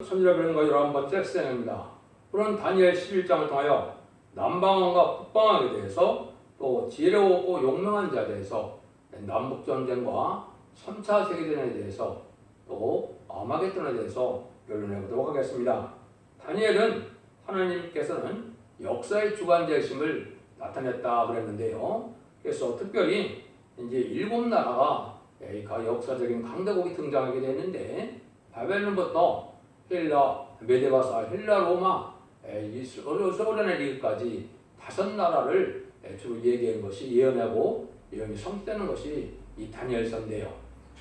천일백과 11번째 시간입니다. 오늘은 다니엘 11장을 통하여 남방왕과 북방왕에 대해서 또 지혜롭고 용맹한 자에 대해서 남북전쟁과 3차 세계대전에 대해서 또 아마겟돈에 대해서 변론해 보도록 하겠습니다. 다니엘은 하나님께서는 역사의 주관자이심을 나타냈다 그랬는데요. 그래서 특별히 이제 7나라가 역사적인 강대국이 등장하게 되는데 바벨론부터 헬라, 메데바사, 헬라, 로마, 소련의 리그까지 5나라를 주로 얘기한 것이 예언하고 예언이 성취되는 것이 이 다니엘서인데요.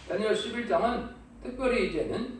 다니엘 11장은 특별히 이제는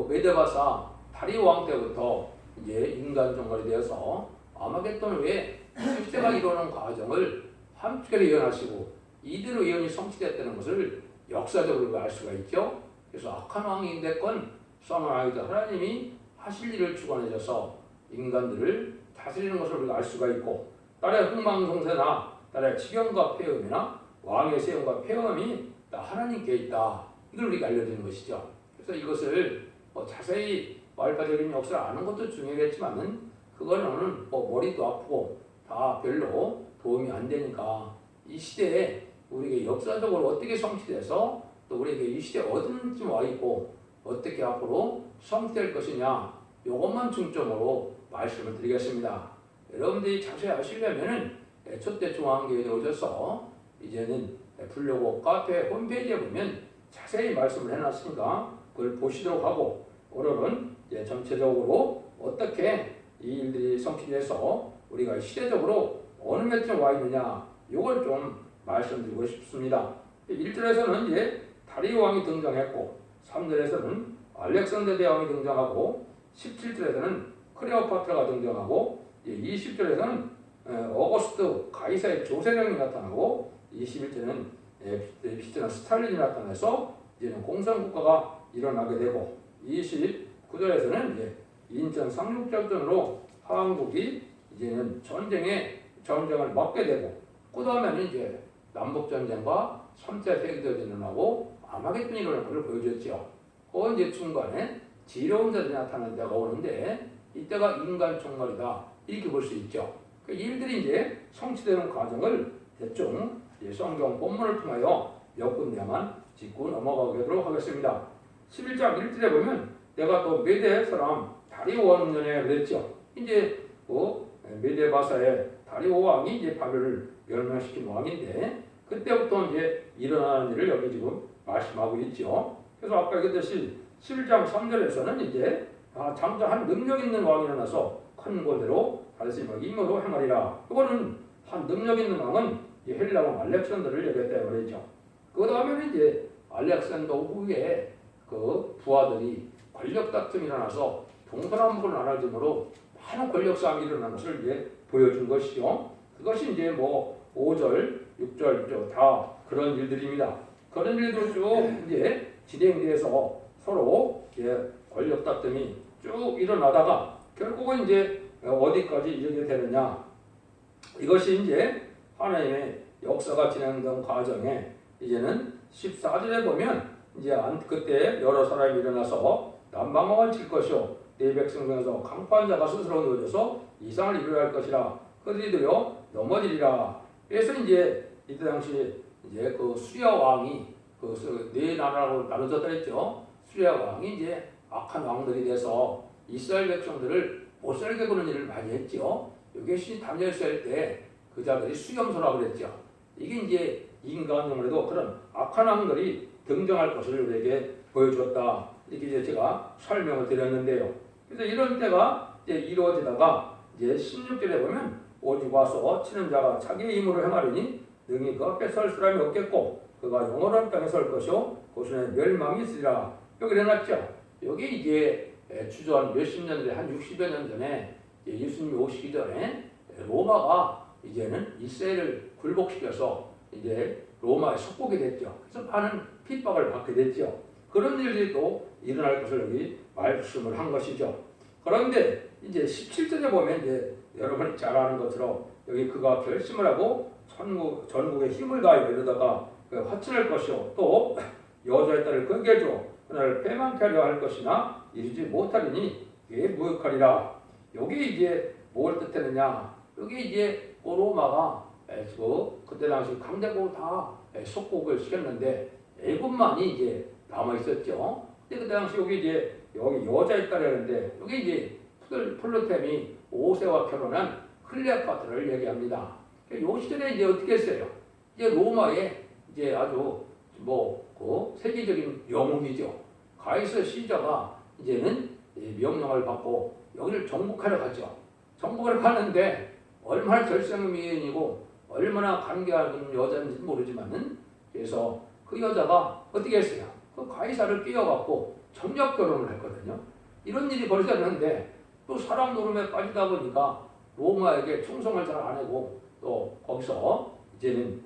메데바사 다리오 왕 때부터 이제 인간 종말이 되어서 아마겟돈 외에 실제가 이루어지는 과정을 함께 예언하시고 이대로 예언이 성취됐다는 것을 역사적으로 알 수가 있죠. 그래서 악한 왕이 됐건 선한 왕이든 하나님이 하실 일을 주관해줘서 인간들을 다스리는 것을 우리가 알 수가 있고 딸의 흥망성쇠나 딸의 지경과 폐엄이나 왕의 세움과 폐엄이 다 하나님께 있다. 이걸 우리가 알려주는 것이죠. 그래서 이것을 자세히 말까지는 역사를 아는 것도 중요하겠지만은 그거는 머리도 아프고 다 별로 도움이 안 되니까 이 시대에 우리에게 역사적으로 어떻게 성취돼서 또 우리에게 이 시대에 어디쯤 와 있고 어떻게 앞으로 성취될 것이냐 이것만 중점으로 말씀을 드리겠습니다. 여러분들이 자세히 아시려면은 초대 중앙교회에 오셔서 이제는 블로그 카페 홈페이지에 보면 자세히 말씀을 해놨으니까 그걸 보시도록 하고 오늘은 전체적으로 어떻게 이 일들이 성취돼서 우리가 시대적으로 어느 매쯤 와 있느냐 이걸 좀 말씀드리고 싶습니다. 1절에서는 이제 다리오 왕이 등장했고 3절에서는 알렉산더 대왕이 등장하고 17절에서는 클레오파트라가 등장하고 20절에서는 어거스트 가이사의 조세령이 나타나고 21절에는 비스트나 스탈린이 나타나서 이제는 공산국가가 일어나게 되고 29절에서는 이제 인천 상륙작전으로 한국이 이제는 전쟁을 막게 되고 그 다음에는 이제 남북전쟁과 3차 세계대전이 일어나고 아마겟돈이 일어나는 것을 보여줬죠. 그 이제 중간에 지혜로운 자들이 나타나는 데가 오는데 이때가 인간 종말이다 이렇게 볼 수 있죠. 그 일들이 이제 성취되는 과정을 대충 성경 본문을 통하여 몇 군데만 짚고 넘어가도록 하겠습니다. 11장 1절에 보면 내가 또 메대 사람 다리오 왕년에 그랬죠. 이제 메데바사의 다리오 왕이 이제 바벨을 멸망시킨 왕인데 그때부터 이제 일어나는 일을 여기 지금 말씀하고 있죠. 그래서 아까 얘기했듯이 11장 3절에서는 이제 잠자한 능력 있는 왕이 일어나서 큰 고대로 다르시면 임으로 행하리라. 이거는 한 능력 있는 왕은 헬라 왕 알렉산더를 얘기했다 말이죠. 그 다음에는 이제 알렉산더 후에 그 부하들이 권력 다툼이 일어나서 동서남북을 나눠짐으로 많은 권력 싸움이 일어나는 것을 이제 보여준 것이죠. 그것이 이제 5절, 6절 다 그런 일들입니다. 그런 일들 쭉 이제 진행돼서 서로 권력 다툼이 쭉 일어나다가 결국은 이제 어디까지 이르게 되느냐. 이것이 이제 하나님의 역사가 진행된 과정에 이제는 14절에 보면 이제 그때 여러 사람이 일어나서 남방왕을 칠 것이요 내 백성 중에서 강포한 자가 스스로 누워져서 이상을 이루려 할 것이라 그들이들여 넘어지리라. 그래서 이제 이때 당시 이제 그 수리아 왕이 네 나라로 나눠졌다 했죠. 수리아 왕이 이제 악한 왕들이 돼서 이스라엘 백성들을 못 살게 구는 일을 많이 했죠. 이것이 다니엘서 때 그 자들이 수염소라고 그랬죠. 이게 이제 인간용으로도 그런 악한 왕들이 등장할 것을 우리에게 보여줬다. 이렇게 이제 제가 설명을 드렸는데요. 그래서 이런 때가 이제 이루어지다가 이제 16절에 보면 오직 와서 치는 자가 자기의 힘으로 행하리니 능히 그 앞에 설 사람이 없겠고 그가 영원한 땅에 설 것이요 그것에 멸망이 있으리라. 여기 해놨죠. 여기 이제 주전 몇십 년 전에 한 60여 년 전에 예수님이 오시기 전에 로마가 이제는 이스라엘을 굴복시켜서 이제 로마에 속국이 됐죠. 그래서 많은 핍박을 받게 됐죠. 그런 일들이 또 일어날 것을 여기 말씀을 한 것이죠. 그런데 이제 17절에 보면 이제 여러분이 잘 아는 것처럼 여기 그가 결심을 하고 전국에 힘을 다하여 이르다가 화친할 것이요 또 여자의 딸을 끊게 해줘 그날을 패망케 하려 할 것이나 이루지 못하리니 이게 무역하리라. 여기 이제 뭘 뜻하느냐? 여기 이제 로마가 그때 당시 강대국 다 속국을 시켰는데 애굽만이 이제 남아 있었죠. 근데 그때 당시 여기 여자 있다라는데 여기 이제 플루템이 5세와 결혼한 클레오파트라를 얘기합니다. 요 시절에 이제 어떻게 했어요? 이제 로마의 이제 아주 그 세계적인 영웅이죠. 가이서 시저가 이제는 명령을 받고 여기를 정복하러 갔죠. 정복을 가는데 얼마나 절세미인이고 얼마나 간계한 여자인지 모르지만은 그래서 그 여자가 어떻게 했어요? 그 가이사를 끼워갖고 정력 결혼을 했거든요. 이런 일이 벌어졌는데 또 사랑 노름에 빠지다 보니까 로마에게 충성을 잘 안 하고 또 거기서 이제는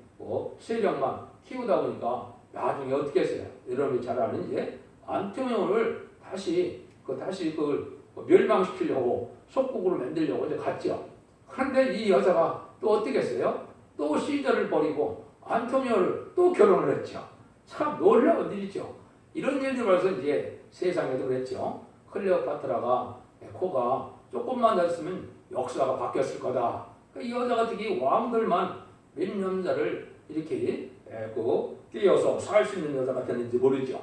세력만 키우다 보니까 나중에 어떻게 했어요? 여러분이 잘 아는 이제 안티오니오를 다시 그걸 멸망시키려고 속국으로 만들려고 이제 갔죠. 그런데 이 여자가 또 어떻게 했어요? 또 시저를 버리고 안토니오를 또 결혼을 했죠. 참 놀라운 일이죠. 이런 일들이 벌써 이제 세상에도 그랬죠. 클레오파트라가 코가 조금만 됐으면 역사가 바뀌었을 거다. 이 여자가 특히 왕들만 몇 년자를 이렇게 끼어서 살 수 있는 여자가 됐는지 모르죠.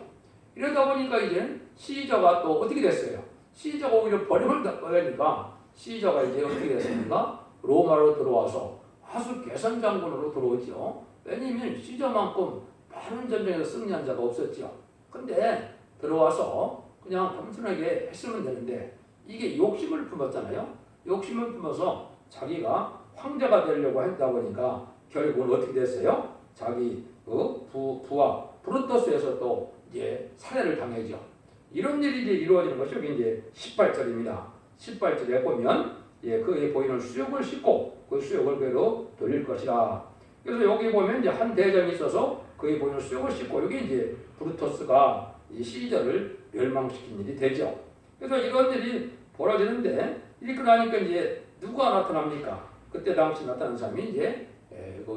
이러다 보니까 이제 시저가 또 어떻게 됐어요? 시저가 오히려 버림을 받으니까 시저가 이제 어떻게 됐습니까? 로마로 들어와서 아주 개선 장군으로 들어오죠. 왜냐면 시저만큼 많은 전쟁에서 승리한 자가 없었죠. 근데 들어와서 그냥 겸손하게 했으면 되는데 이게 욕심을 품었잖아요. 욕심을 품어서 자기가 황제가 되려고 했다 보니까 결국은 어떻게 됐어요? 자기 부하 브루터스에서 또 이제 살해를 당하죠. 이런 일이 이제 이루어지는 것이 여기 이제 18절입니다. 18절에 보면 그에 보이는 수욕을 싣고 그 수욕을 그대로 돌릴 것이라. 그래서 여기 보면 이제 한 대전이 있어서 그에 보이는 수욕을 싣고 여기 이제 브루터스가 이 시저를 멸망시킨 일이 되죠. 그래서 이런 일이 벌어지는데 이렇게 나니까 이제 누가 나타납니까? 그때 당시 나타난 사람이 이제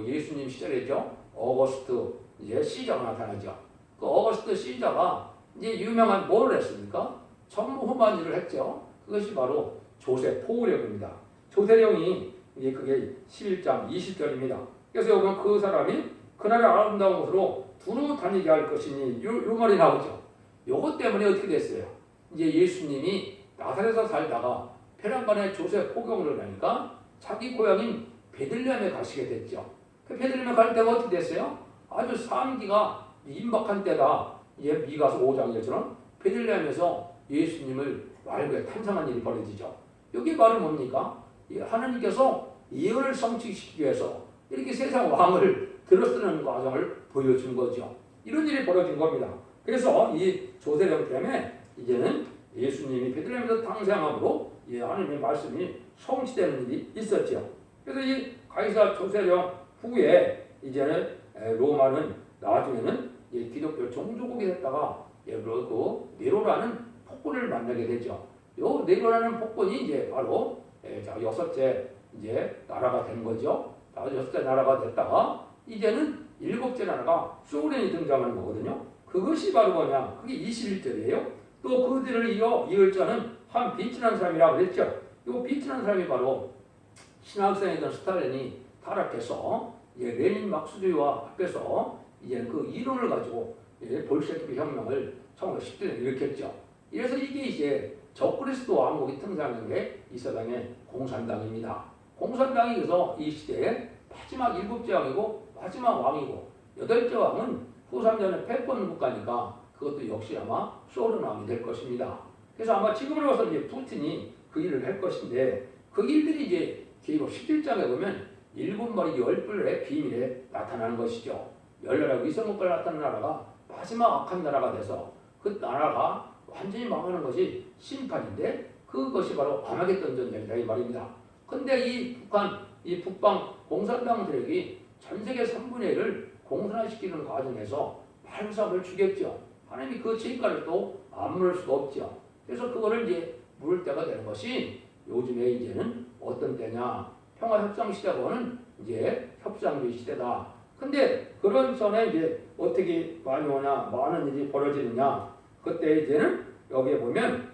예수님 시절이죠. 어거스트 이제 시저가 나타나죠. 그 어거스트 시저가 이제 유명한 뭘 했습니까? 전무후무한 일을 했죠. 그것이 바로 조세 포우령입니다. 조세령이 이제 그게 11장 20절입니다. 그래서 여기 그 사람이 그날의 아름다운 곳으로 두루 다니게 할 것이니 요 말이 나오죠. 요것 때문에 어떻게 됐어요? 이제 예수님이 나사렛에서 살다가 페랑간에 조세 포경을 하니까 자기 고향인 베들레헴에 가시게 됐죠. 그 베들레헴에 갈 때가 어떻게 됐어요? 아주 산기가 임박한 때다. 미가서 5장에처럼 베들레헴에서 예수님을 말구에 탄생한 일이 벌어지죠. 여기 바로 뭡니까? 하나님께서 예언을 성취시키기 위해서 이렇게 세상 왕을 들어쓰는 과정을 보여준 거죠. 이런 일이 벌어진 겁니다. 그래서 이 조세령 때문에 이제는 예수님이 베들레헴에서 탄생함으로 하나님의 말씀이 성취되는 일이 있었죠. 그래서 이 가이사 조세령 후에 이제는 로마는 나중에는 기독교 종주국이 됐다가 그 네로라는 폭군을 만나게 되죠. 요 네로라는 폭군이 이제 바로 여섯째 이제 나라가 된 거죠. 여섯째 나라가 됐다가 이제는 일곱째 나라가 소련이 등장하는 거거든요. 그것이 바로 뭐냐? 그게 21절이에요. 또 그들을 이을 자는 한 비천한 사람이라고 그랬죠. 이 비천한 사람이 바로 신학생이던 스탈린이 타락해서 레닌 막수주의와 합해서 이제 그 이론을 가지고 볼셰비키 혁명을 1910년에 일으켰죠. 이래서 이게 이제 적그리스도 왕국이 등장한 게 이 사당의 공산당입니다. 공산당이 그래서 이 시대에 마지막 7째 왕이고 마지막 왕이고 8째 왕은 후삼전의 패권 국가니까 그것도 역시 아마 소련 왕이 될 것입니다. 그래서 아마 지금으로 와서 이제 푸틴이 그 일을 할 것인데 그 일들이 이제 계시록 11장에 보면 7마리 10뿔의 비밀에 나타나는 것이죠. 열나라 위성국가에 나타난 나라가 마지막 악한 나라가 돼서 그 나라가 완전히 망하는 것이 심판인데 그것이 바로 아마겟돈 전쟁이다 이 말입니다. 근데 이 북방 공산당들에게 전 세계 3분의 1을 공산화시키는 과정에서 말살을 주겠죠. 하나님이 그 죄가를 또 안 물을 수가 없죠. 그래서 그거를 이제 물을 때가 되는 것이 요즘에 이제는 어떤 때냐? 평화협상 시대로는 이제 협상주의 시대다. 근데 그런 전에 이제 어떻게 많이 오냐? 많은 일이 벌어지느냐? 그때 이제는 여기에 보면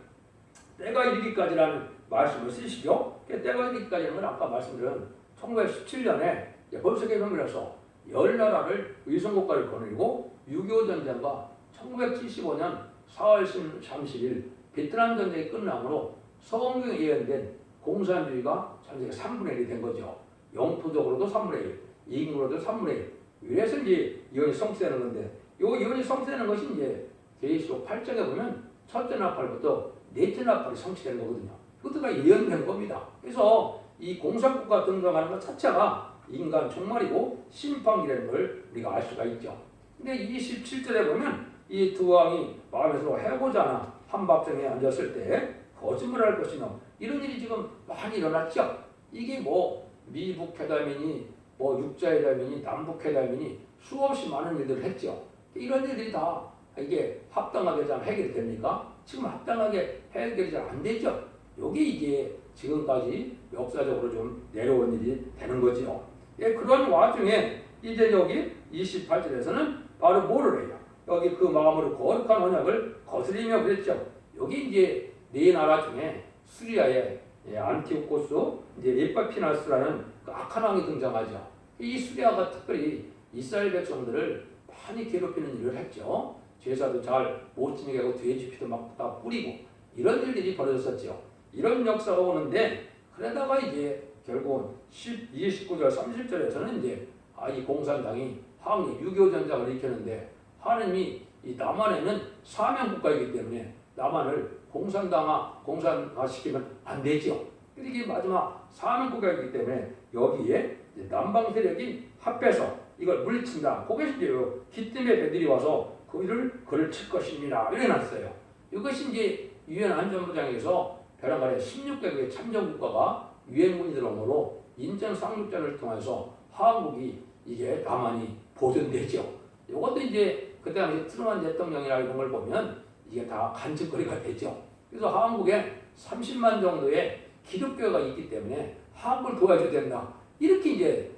때가 이르기까지라는 말씀을 쓰시죠. 때가 이르기까지는 건 아까 말씀드린 1917년에 벌써 개명을 해서 열 나라를 의성국가를 거느리고 6.25 전쟁과 1975년 4월 30일 베트남 전쟁이 끝남으로 성경에 예언된 공산주의가 전 세계 3분의 1이 된 거죠. 영토적으로도 3분의 1, 인구로도 3분의 1. 이래서 이제 이혼이 성취되는 건데, 이 이혼이 성취되는 것이 이제 계시록 8장에 보면 첫째 나팔부터 넷째 나팔이 성취되는 거거든요. 그것도가 예언된 겁니다. 그래서 이 공산국가 등장하는 것 자체가 인간 종말이고 심판이라는 걸 우리가 알 수가 있죠. 근데 27절에 보면 이 두 왕이 마음에 서로 해보자나 한밥정에 앉았을 때 거짓말할 것이며 이런 일이 지금 많이 일어났죠. 이게 뭐 미북 회담이니 뭐 육자회담이니 남북회담이니 수없이 많은 일들을 했죠. 이런 일들이 다 이게 합당하게 잘 해결이 됩니까? 지금 합당하게 해결이 잘 안 되죠. 이게 이제 지금까지 역사적으로 좀 내려온 일이 되는 거죠. 예, 그런 와중에 이제 여기 28절에서는 바로 뭐를 해요? 여기 그 마음으로 거룩한 언약을 거스리며 그랬죠. 여기 이제 네 나라 중에 수리아의 안티오코스, 이제 에파피나스라는 그 악한 왕이 등장하죠. 이 수리아가 특별히 이스라엘 백성들을 많이 괴롭히는 일을 했죠. 제사도 잘 못 지내게 하고 돼지피도 막 다 뿌리고 이런 일들이 벌어졌었죠. 이런 역사가 오는데 그러다가 이제 결국은 29절 30절에서는 이제 이 공산당이 항의 6.25 전쟁을 일으켰는데 하나님이 이 남한에는 사명국가이기 때문에 남한을 공산화시키면 안 되죠. 이게 마지막 사명국가이기 때문에 여기에 남방 세력이 합해서 이걸 물리친다. 그것이 이제 기뜸의 배들이 와서 그를 칠 것입니다. 이래 놨어요. 이것이 이제 유엔 안전보장에서 벼랑간에 16개국의 참전국가가 유엔군이 들어오므로 인천 상륙전을 통해서 한국이 이게 남한이 보존되죠. 이것도 이제 그때 당시 트루먼 대통령이나 이런 걸 보면 이게 다 간증거리가 되죠. 그래서 한국에 30만 정도의 기독교가 있기 때문에 한국을 도와줘야 된다. 이렇게 이제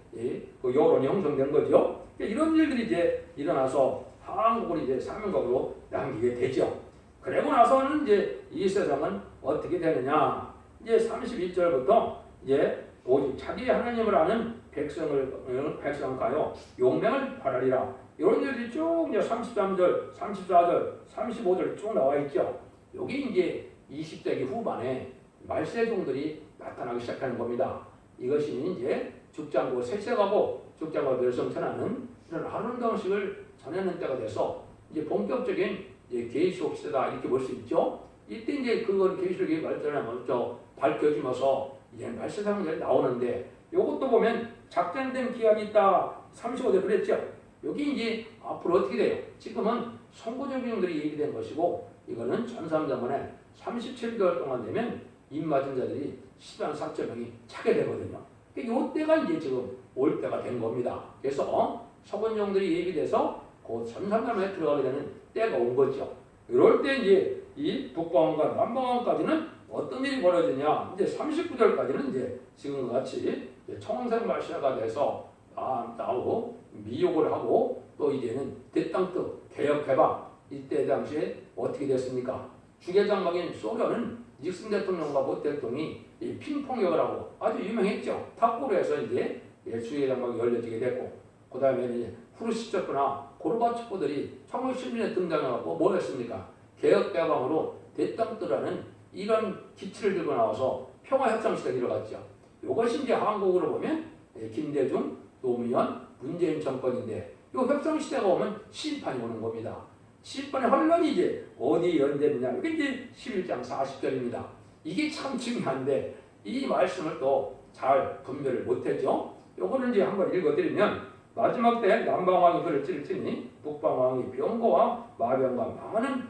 그 여론이 형성된 거죠. 이런 일들이 이제 일어나서 한국을 이제 사명국으로 남기게 되죠. 그리고 나서는 이제 이 세상은 어떻게 되느냐? 이제 31절부터 이제 오직 자기 하나님을 아는 백성가요 용맹을 바라리라. 이런 일들이 쭉 이제 33절, 34절, 35절 쭉 나와 있죠. 여기 이제 20세기 후반에 말세종들이 나타나기 시작하는 겁니다. 이것이 이제 죽장고 세세가고 죽장고 멸성천하는 이런 한운동식을 전하는 때가 돼서 이제 본격적인 계시록 시대다 이렇게 볼 수 있죠. 이때 이제 그건 계시록이 발전하면서 밝혀지면서 이제 말세상들이 나오는데 이것도 보면 작전된 기한이 있다 35절 그랬죠. 여기 이제 앞으로 어떻게 돼요? 지금은 선고적 비용들이 얘기된 것이고 이거는 전삼자문에 37개월 동안 되면 입 맞은 자들이 10만 4천 명이 차게 되거든요. 이 때가 이제 지금 올 때가 된 겁니다. 그래서 서본종들이 예비돼서 곧 전삼자문에 들어가게 되는 때가 온 거죠. 이럴 때 이제 이 북방언과 남방언까지는 어떤 일이 벌어지냐? 이제 39절까지는 이제 지금과 같이 청홍색 말시가 돼서 나오고 미혹을 하고 또 이제는 대땅뜨 개혁해방 이때 당시에 어떻게 됐습니까? 주계장막인 소련은 닉슨 대통령과 모 대통령이 핑퐁역을 하고 아주 유명했죠. 탁구로해서 이제 주계장막이 열려지게 됐고 그 다음에는 이제 후르시초프나 고르바초프들이 1910년에 등장해갖고 뭘 했습니까? 개혁개방으로 대땅뜨라는 이런 기치를 들고 나와서 평화협상시대가 일어났죠. 이것이 이제 한국으로 보면 김대중, 노무현, 문재인 정권인데 이 협상시대가 오면 심판이 오는 겁니다. 심판의 혼란이 이제 어디에 연대느냐. 이게 이제 11장 40절입니다. 이게 참 중요한데 이 말씀을 또 잘 분별을 못했죠. 요거를 이제 한번 읽어드리면 마지막 때 남방왕이 그를 찔치니 북방왕이 병거와 마병과 망하는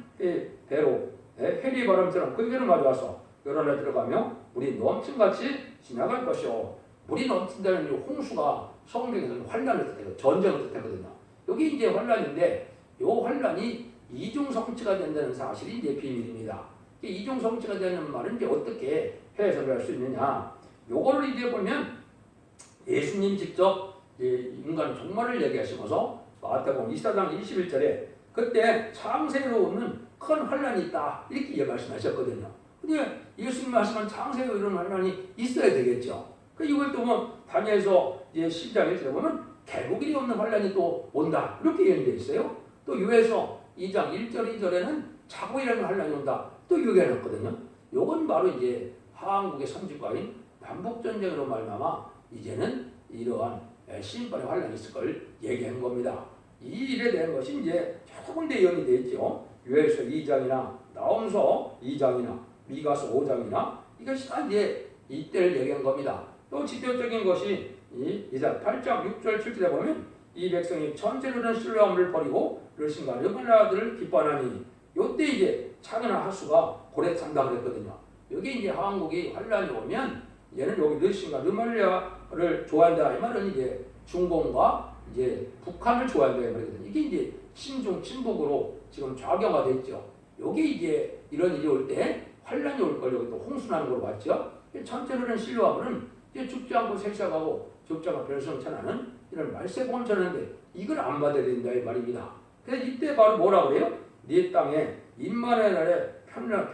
배로 해리 바람처럼 그대로 마주와서 요런에 들어가며 물이 넘침같이 지나갈 것이요. 물이 넘친다는 이 홍수가 성경에서는 환란을 뜻해요. 전쟁을 뜻하거든요. 여기 이제 환란인데 이 환란이 이중성취가 된다는 사실이 이제 비밀입니다. 이중성취가 되는 말은 이제 어떻게 해석을 할 수 있느냐? 요거를 이제 보면 예수님 직접 인간 종말을 얘기하시면서 마태복음 24장 21절에 그때 창세로 오는 큰 환란이 있다 이렇게 말씀하셨거든요. 근데 예수님 말씀한 창세기 이런 환란이 있어야 되겠죠. 그 이걸 또 뭐 다니엘서 이제 12장 1절에 보면 개국일이 없는 환란이 또 온다 이렇게 예언되어 있어요. 또 요에서 2장 1절 2절에는 자고이라는 환란이 온다 또 얘기해놨거든요. 요건 바로 이제 한국의 선진과인 남북전쟁으로 말미암아 이제는 이러한 시인권의 환란이 있을 걸 얘기한 겁니다. 이 일에 대한 것이 이제 조금 더 예언이 되어 있죠. 요에서 2장이나 나홈서 2장이나 미가서 5장이나 이것이 다 이제 이때를 얘기한 겁니다. 또 직접적인 것이 이사 8장 6절 7절에 보면 이 백성이 천체로는 신뢰함을 버리고 르신과 르말라들을 기뻐하나니 요때 이제 차게나 하수가 고래 산다 그랬거든요. 여기 이제 한국이 환란이 오면 얘는 여기 르신과 르말라를 좋아한다 이 말은 이제 중공과 이제 북한을 좋아한다 이 말이거든요. 이게 이제 친중 친북으로 지금 좌경화돼 있죠. 여기 이제 이런 일이 올 때 환란이 올 걸 여기 또 홍수나는 걸 봤죠. 천체로는 신뢰함은 이제 죽지 않고 생사하고 죽지 않고 별성천하는 이런 말세봉을 전하는데 이걸 안 받아야 된다 이 말입니다. 그래서 이때 바로 뭐라 그래요? 네 땅에 인만의 날에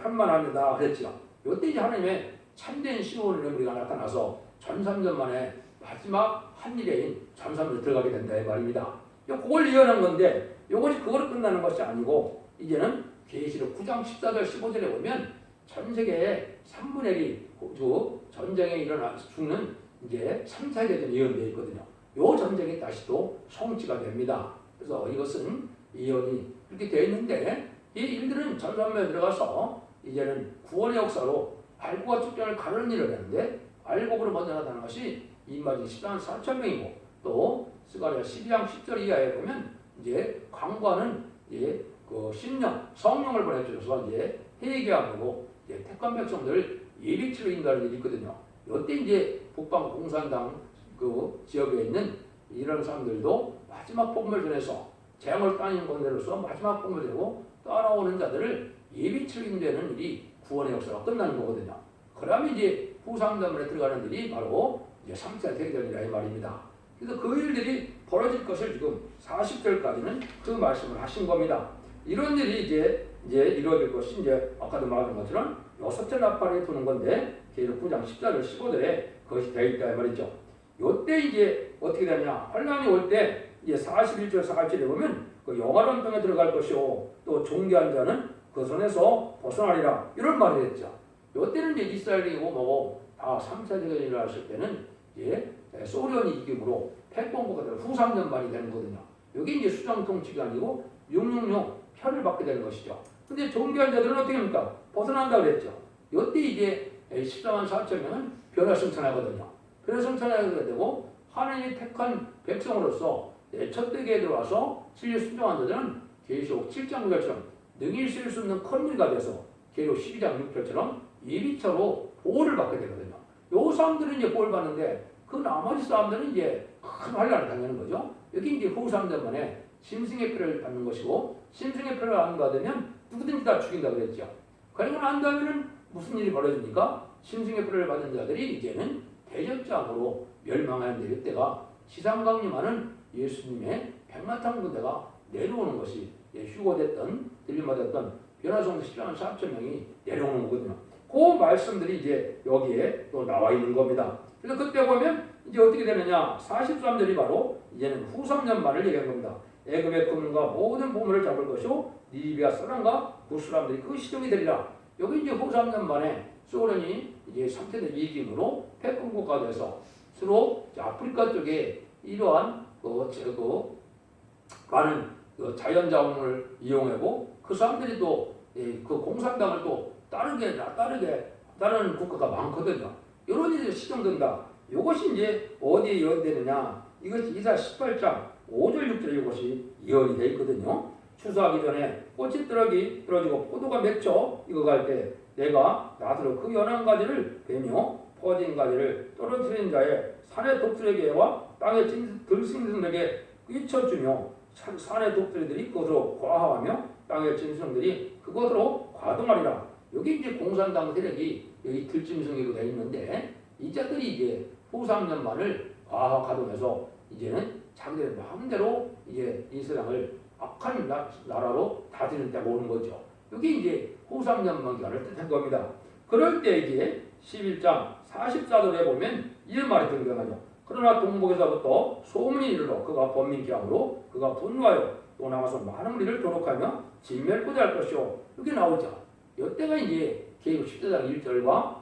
편만합니다 그랬죠. 이때 이제 하나님의 참된 시온의 우리가 나타나서 전삼전 만에 마지막 한 일에인 전삼전 들어가게 된다 이 말입니다. 그걸 예언한 건데 이것이 그거로 끝나는 것이 아니고 이제는 계시록 9장 14절 15절에 보면 전 세계의 3분의 1이 전쟁에 일어나 죽는 이제 3, 4계전 예언되어 있거든요. 이 전쟁이 다시 또 성취가 됩니다. 그래서 이것은 예언이 그렇게 되어 있는데 이 일들은 전산면에 들어가서 이제는 구원의 역사로 알고와 축전을 가르는 일을 했는데 알곡으로 먼저 나타난 것이 인마지 14만 4천 명이고 또 스가랴 12장 10절 이하에 보면 이제 강구하는 이제 그 신령 성령을 보내주셔서 이제 회개하고 이제 택한 백성들 예비치로 인도하는 일이 있거든요. 이때 이제 북방 공산당 그 지역에 있는 이런 사람들도 마지막 복음을 전해서 재앙을 따는 건대로서 마지막 복음을 전하고 따라오는 자들을 예비치로 인도하는 일이 구원의 역사가 끝나는 거거든요. 그러면 이제 후상담에 들어가는 일이 바로 이제 3차 세계전이라 이 말입니다. 그래서 그 일들이 벌어질 것을 지금 40절까지는 그 말씀을 하신 겁니다. 이런 일이 이제 이루어질 것이 이제 아까도 말한 것처럼 6째 나팔에 두는 건데 계시록 9장 14절 15절에 그것이 되어 있다 이 말이죠. 요때 이제 어떻게 되냐 환란이 올 때 이제 41절 47절에 보면 그 영화로운 땅에 들어갈 것이요 또 종교한 자는 그 손에서 벗어나리라 이런 말이 됐죠. 요때는 이제 이스라엘이고 뭐고 다 3차 대전이 일어났을 때는 이제 소련이 이김으로 패권국가 되는 후삼전반이 되는 거거든요. 여기 이제 수정통치가 아니고 666 편을 받게 되는 것이죠. 근데 종교한 자들은 어떻게 합니까? 벗어난다고 그랬죠. 요때 이제 14만 4천 명은 변화승천하거든요. 변화승천하게 되고 하나님이 택한 백성으로서 첫 대계에 들어와서 진리 순종한 자들은 계시록 7장 9절처럼 능히 있을 수 없는 큰 일가 돼서 계시록 12장 6절처럼 예비처로 보호를 받게 되거든요. 요 사람들은 이제 보호를 받는데 그 나머지 사람들은 이제 큰 환란을 당하는 거죠. 여기 이제 후 사람들만의 심승의 표를 받는 것이고 심승의 표를 안 받으면 누구든지 다 죽인다 그랬죠. 그리고 난 다음에는 무슨 일이 벌어집니까? 심승의 표를 받은 자들이 이제는 대적장으로 멸망하는데 이때가 지상강림하는 예수님의 백마탄 군대가 내려오는 것이 휴거됐던 들림받았던 변화성도 14만 4천 명이 내려오는 거거든요. 그 말씀들이 이제 여기에 또 나와 있는 겁니다. 그래서 그때 보면 이제 어떻게 되느냐 43절이 바로 이제는 후 3년만을 얘기한 겁니다. 애굽의 금과 모든 보물을 잡을 것이요 니비아 사람과 그 사람들이 그 시종이 되리라. 여기 이제 후 3년 만에 소련이 이제 3세대 이김으로 패권국가가 돼서 서로 아프리카 쪽에 이러한 많은 자연자원을 이용하고 그 사람들이 또 그 공산당을 또 다른 국가가 많거든요. 이런 일이 시정된다. 이것이 이제 어디에 예언되느냐? 이것이 이사 18장 5절 6절에 이것이 예언이 되어 있거든요. 추수하기 전에 꽃이 떨어지고 포도가 맺혀 익어갈 때 내가 나더러 그 연한 가지를 베며 퍼진 가지를 떨어뜨린 자의 산의 독수리에게와 땅의 들짐승들에게 끼쳐주며 산의 독수리들이 그것으로 과하며 땅의 짐승들이 그것으로 과동하리라. 여기 이제 공산당 세력이 여기 들짐승으로 되어 있는데 이 자들이 이제 후 3년만을 과동해서 이제는 자기들 마음대로 이제 이 세상을 악한 나라로 다스리는 때가 오는 거죠. 여기 이제 후 3년만 기간을 뜻한 겁니다. 그럴 때 이제 11장 44절에 보면 이런 말이 등장하죠. 그러나 동북에서부터 소문이 이르러 그가 번민기함으로 그가 분노하여 또 나와서 많은 무리를 도록하며 진멸고자 할 것이요. 이렇게 나오죠. 이때가 이제 계시록 10장 1절과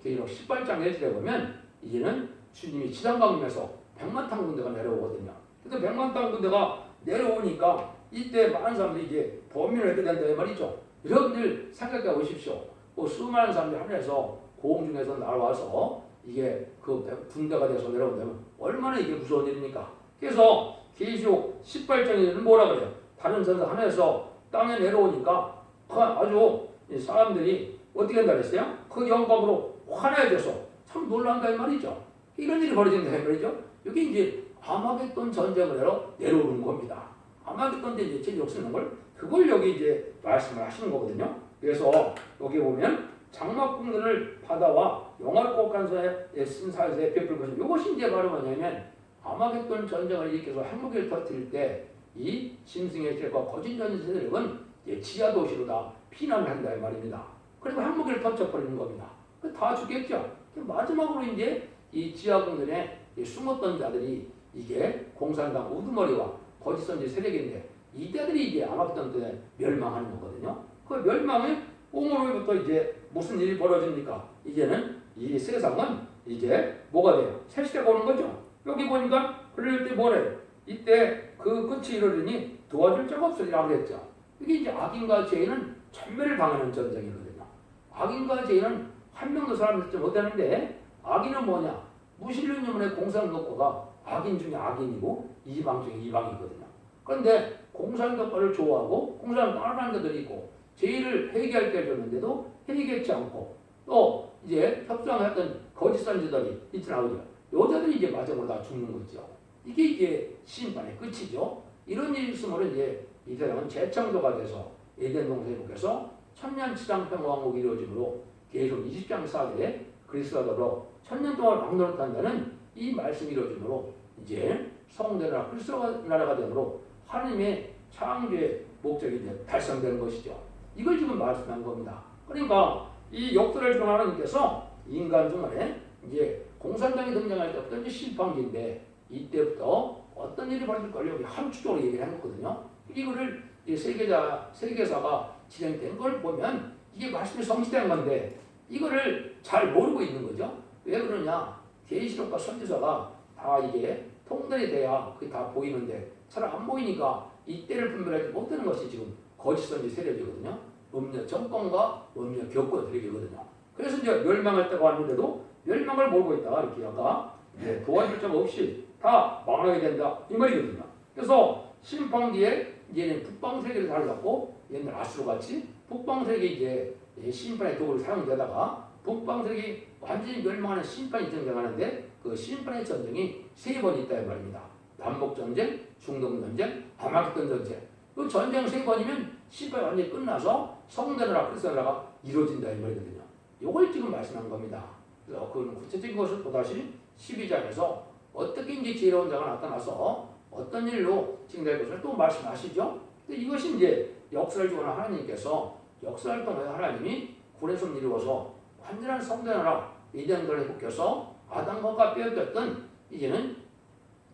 계시록 18장 1절에 보면 이제는 주님이 지상강림에서 백만탄 군대가 내려오거든요. 그래서 백만탄 군대가 내려오니까 이때 많은 사람들이 이제 범민을 하게 된다 이 말이죠. 여러분들 생각해 보십시오. 수많은 사람들이 하늘에서 공중에서 날아와서 이게 그 군대가 돼서 내려온다면 얼마나 이게 무서운 일입니까? 그래서 계시록 18장에는 뭐라 그래요? 다른 선사 하늘에서 땅에 내려오니까 아주 사람들이 어떻게 한다 그랬어요? 그 영광으로 환해져서 참 놀란다 이 말이죠. 이런 일이 벌어진다 이 말이죠. 이게 이제 아마겟돈 전쟁을 하러 내려오는 겁니다. 아마겟돈 때 이제 제일 쓰는 걸 그걸 여기 이제 말씀을 하시는 거거든요. 그래서 여기 보면 장막궁들을 바다와 영화를 간서에 쓴 사에서의 베풀 것이 이것이 이제 바로 뭐냐면 아마겟돈 전쟁을 일으켜서 핵무기를 터뜨릴 때 이 짐승의 뜰과 거짓 전세력은 지하 도시로 다 피난을 한다 이 말입니다. 그리고 핵무기를 터쳐버리는 겁니다. 다 죽겠죠. 마지막으로 이제 이 지하궁들에 숨었던 자들이 이게 공산당 우두머리와 거짓 선지 세력인데 이때들이 이제 아마겟돈 때 멸망하는 거거든요. 그 멸망의 오므로부터 이제 무슨 일이 벌어집니까? 이제는 이 세상은 이제 뭐가 돼요? 새 시대가 오는 거죠. 여기 보니까 그럴 때 뭐래요? 이때 그 끝이 이르르니 도와줄 자가 없으리라고 그랬죠. 이게 이제 악인과 죄인은 전멸을 당하는 전쟁이거든요. 악인과 죄인은 한 명도 사람 듣지 못하는데 악인은 뭐냐? 무신론유문의 공산국가가 악인 중에 악인이고 이방 중에 이방이거든요. 그런데 공산국가를 좋아하고 공산을 따라가는 자들이 있고 죄를 회개할 때 줬는데도 회개하지 않고 또 이제 협상했던 거짓 선지자들이 있더라고요. 여자들이 이제 마지막으로 다 죽는 거죠. 이게 이제 심판의 끝이죠. 이런 일이 있으면 이제 이 세상은 재창조가 돼서 에덴 동산에 복해서 천년치상 평화왕국이 이루어지므로 계속 20장 4절에 그리스도와 더불어 천년 동안 왕노릇 한다는 이 말씀이 이루어지므로 이제 성대나 그리스도가 나라가 되므로 하나님의 창조의 목적이 이제 달성되는 것이죠. 이걸 지금 말씀한 겁니다. 그러니까 이 역사를 준 하나님께서 인간 중간에 이제 공산당이 등장할 때부터 이제 심판기인데 이때부터 어떤 일이 벌어질 걸 여기 함축적으로 얘기를 해놓거든요. 이거를 세계사가 진행된 걸 보면 이게 말씀이 성취된 건데 이거를 잘 모르고 있는 거죠. 왜 그러냐? 계시록과 선지서가 다 이게 통달이 돼야 그게 다 보이는데 잘 안 보이니까 이때를 분별하지 못하는 것이 지금 거짓 선지 세력이거든요. 음녀 정권과 음녀 격권 세력이거든요. 그래서 이제 멸망할 때가 왔는데도 멸망을 모르고 있다. 이렇게 아까 도와줄 점 없이 다 망하게 된다 이 말이거든요. 그래서 심판 뒤에 이제는 북방 세계를 살려갖고 옛날 아수르 같이 북방 세계 이제 심판의 도구를 사용되다가 북방 세계 완전히 멸망하는 심판이 등장하는데 그 심판의 전쟁이 3번 있다 이 말입니다. 남북 전쟁, 중동 전쟁, 아마겟돈 전쟁. 그 전쟁 3번이면 심판이 완전히 끝나서 성전이나 그리스도나라가 이루어진다 이 말이거든요. 이걸 지금 말씀한 겁니다. 그래서 그 구체적인 것을 또다시 12장에서 어떻게 이제 지혜로운 자가 나타나서 어떤 일로 진행될 것을 또 말씀하시죠. 근데 이것이 이제 역사를 주는 하나님께서 역사를 통해 하나님이 구레손 이루어서 완전한 성전하라 이단들을 묶여서 아담과 빼앗겼던 이제는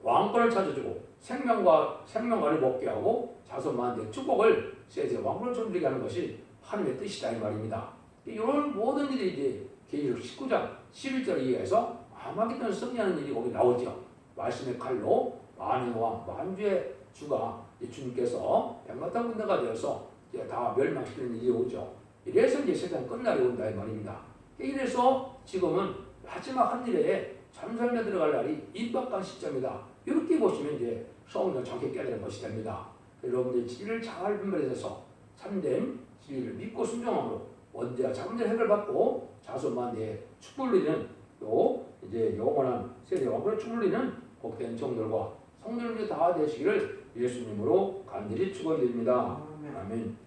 왕권을 찾아주고 생명과를 먹게 하고 자손만대 축복을 세세 왕권을 존재하게 하는 것이 하나님의 뜻이다 이 말입니다. 이런 모든 일이 이제 계시록 19장 11절에 의해서 아마겟돈 승리하는 일이 거기 나오죠. 말씀의 칼로 만왕 만주의 주가 주님께서 백만탄 군대가 되어서 이제 다 멸망시키는 일이 오죠. 이래서 이제 세상 끝날이 온다 이 말입니다. 이래서 지금은 마지막 한 일에 참살에 들어갈 날이 임박한 시점이다. 이렇게 보시면 이제 성경 정확히 깨달은 것이 됩니다. 여러분들 진리를 잘 분별해서 참된 진리를 믿고 순종함으로 언제나 잠든 핵을 받고 자손만대의 축복을 누리는 또 이제 영원한 세대 왕국의 축복을 누리는 복된 종들과 성도님들이 다 되시기를 예수님으로 간절히 축원드립니다. 아멘.